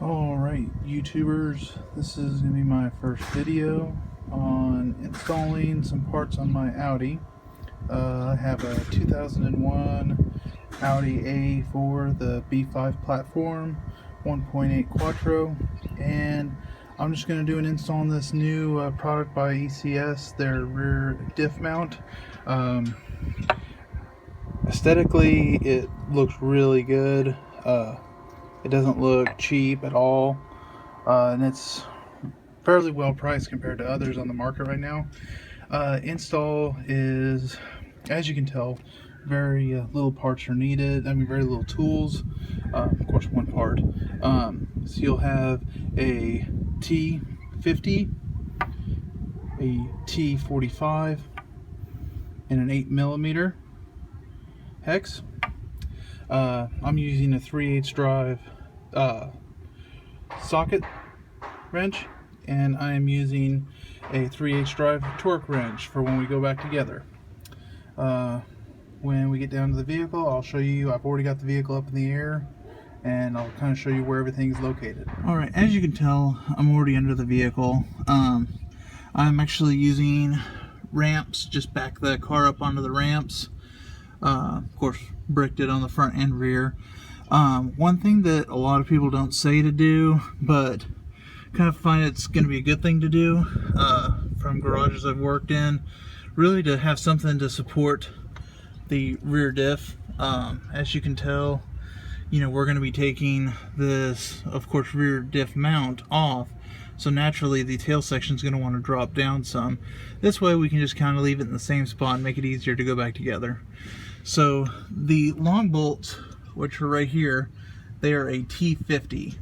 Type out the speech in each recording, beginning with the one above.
Alright, YouTubers, this is going to be my first video on installing some parts on my Audi. I have a 2001 Audi A4, the B5 platform, 1.8 Quattro, and I'm just going to do an install on this new product by ECS, their rear diff mount. Aesthetically, it looks really good. It doesn't look cheap at all, and it's fairly well priced compared to others on the market right now. Install is, as you can tell, very little parts are needed. I mean, very little tools. Of course, one part. So you'll have a T50, a T45, and an 8mm hex. I'm using a 3/8 drive socket wrench, and I am using a 3/8 drive torque wrench for when we go back together. When we get down to the vehicle, I'll show you. I've already got the vehicle up in the air, and I'll kind of show you where everything's located. Alright, as you can tell, I'm already under the vehicle. I'm actually using ramps, just back the car up onto the ramps. Of course, bricked it on the front and rear. One thing that a lot of people don't say to do, but kind of find it's going to be a good thing to do from garages I've worked in, really to have something to support the rear diff. As you can tell, we're going to be taking this, of course, rear diff mount off, so naturally the tail section is going to want to drop down some. This way we can just kind of leave it in the same spot and make it easier to go back together. So the long bolts, which are right here, they are a T50.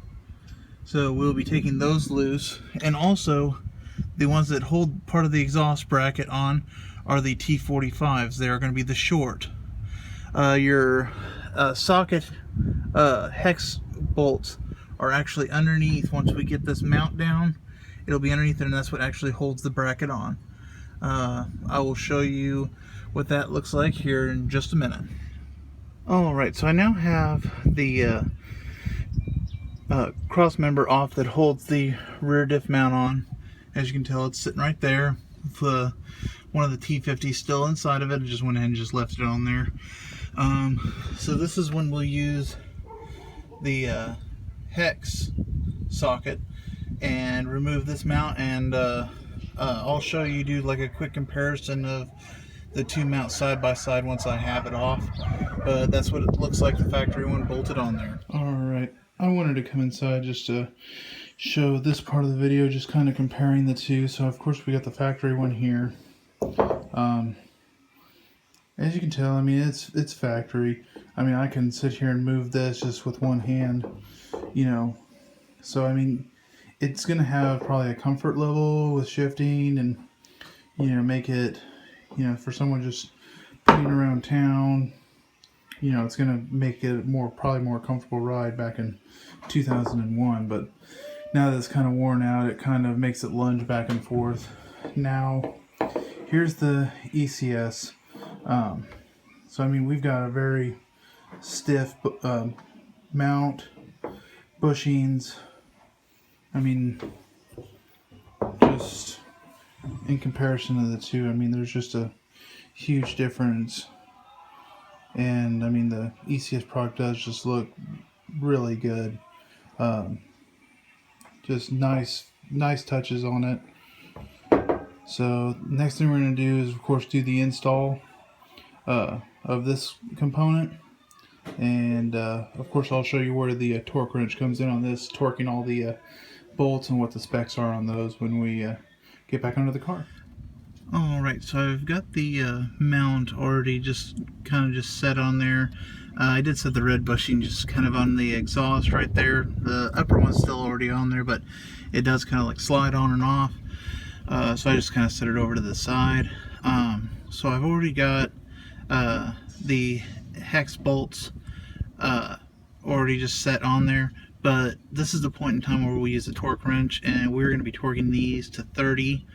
So we'll be taking those loose, and also the ones that hold part of the exhaust bracket on are the T45s. They are going to be the short. Your socket hex bolts are actually underneath. Once we get this mount down, it'll be underneath, and that's what actually holds the bracket on. I will show you what that looks like here in just a minute. Alright, so I now have the cross member off that holds the rear diff mount on. As you can tell, it's sitting right there with one of the T50s still inside of it. I just went ahead and just left it on there. So this is when we'll use the hex socket and remove this mount, and I'll show you, do like a quick comparison of the two mounts side by side once I have it off. But that's what it looks like, the factory one bolted on there. Alright, I wanted to come inside just to show this part of the video, just kind of comparing the two. So of course we got the factory one here. As you can tell, I mean, it's factory. I mean, I can sit here and move this just with one hand, so I mean, it's gonna have probably a comfort level with shifting, and make it, for someone just putting around town, it's gonna make it probably more comfortable ride back in 2001. But now that it's kind of worn out, it kind of makes it lunge back and forth. Now here's the ECS. So I mean, we've got a very stiff mount, bushings. I mean, just in comparison to the two, I mean, there's just a huge difference. And I mean, the ECS product does just look really good. Just nice touches on it. So next thing we're going to do is, of course, do the install of this component, and of course I'll show you where the torque wrench comes in on this, torquing all the bolts and what the specs are on those when we get back under the car. Alright, so I've got the mount already just set on there. I did set the red bushing just kind of on the exhaust right there. The upper one's still already on there, but it does kind of like slide on and off. So I just kind of set it over to the side. So I've already got the hex bolts already just set on there, but this is the point in time where we use the torque wrench, and we're going to be torquing these to 30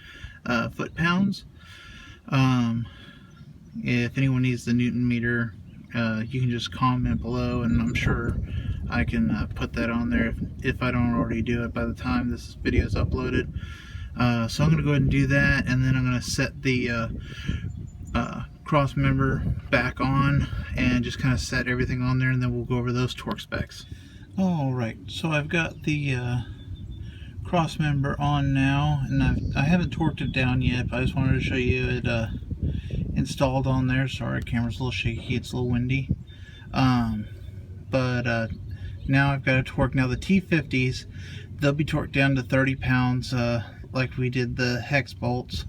foot-pounds. If anyone needs the Newton meter, you can just comment below, and I'm sure I can put that on there if I don't already do it by the time this video is uploaded. So I'm going to go ahead and do that, and then I'm going to set the cross member back on and just kind of set everything on there, and then we'll go over those torque specs. Alright, so I've got the cross member on now, and I haven't torqued it down yet, but I just wanted to show you it installed on there. Sorry, camera's a little shaky, it's a little windy. But now I've got a torque. Now the T50s, they'll be torqued down to 30 pounds like we did the hex bolts.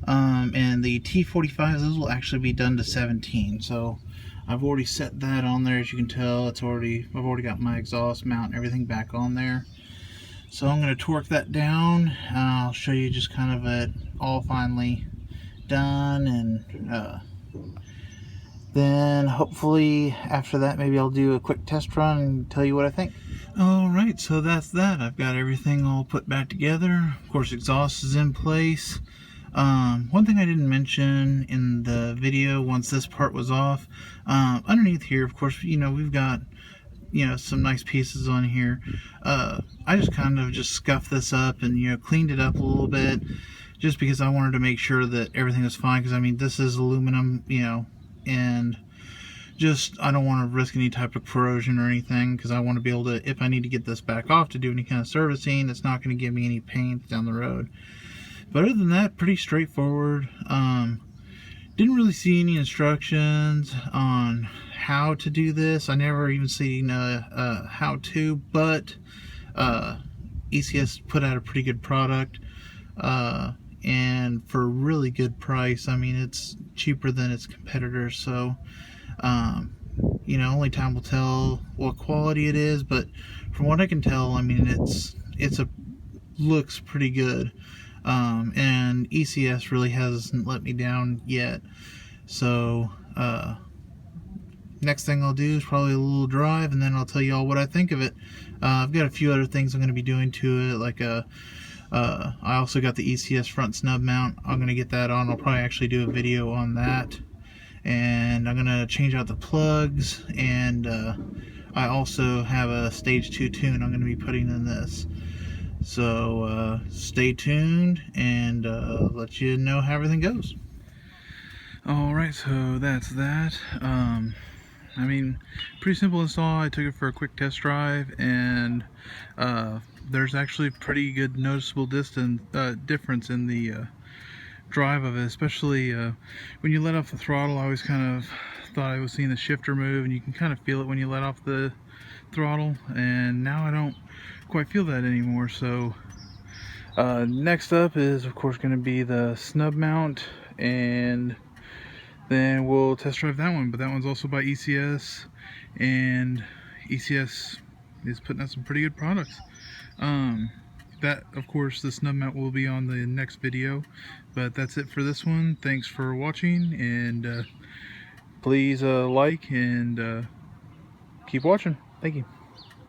And the T45s, those will actually be done to 17. So I've already set that on there. As you can tell, I've already got my exhaust mount and everything back on there. So I'm going to torque that down. I'll show you just kind of it all finally done, and then hopefully after that maybe I'll do a quick test run and tell you what I think. Alright, so that's that. I've got everything all put back together. Of course, exhaust is in place. One thing I didn't mention in the video, once this part was off, underneath here, of course, we've got some nice pieces on here. I just kind of scuffed this up and cleaned it up a little bit, just because I wanted to make sure that everything was fine, because I mean, this is aluminum, and I don't want to risk any type of corrosion or anything, because I want to be able to, if I need to get this back off to do any kind of servicing, it's not going to give me any pain down the road. But other than that, pretty straightforward. Didn't really see any instructions on how to do this. I never even seen how to, but ECS put out a pretty good product, and for a really good price. I mean, it's cheaper than its competitors, so only time will tell what quality it is, but from what I can tell, I mean, looks pretty good. And ECS really hasn't let me down yet. So next thing I'll do is probably a little drive, and then I'll tell you all what I think of it. I've got a few other things I'm going to be doing to it, like I also got the ECS front snub mount. I'm going to get that on. I'll probably actually do a video on that. And I'm going to change out the plugs, and I also have a stage 2 tune I'm going to be putting in this. So stay tuned, and let you know how everything goes. Alright, so that's that. I mean, pretty simple install. I took it for a quick test drive, and there's actually pretty good noticeable difference in the drive of it, especially when you let off the throttle. I always kind of thought I was seeing the shifter move, and you can kind of feel it when you let off the throttle, and now I don't quite feel that anymore. So next up is of course going to be the snub mount, and then we'll test drive that one. But that one's also by ECS, and ECS is putting out some pretty good products. That, of course, the snub mount will be on the next video, but that's it for this one. Thanks for watching, and please like and keep watching. Thank you.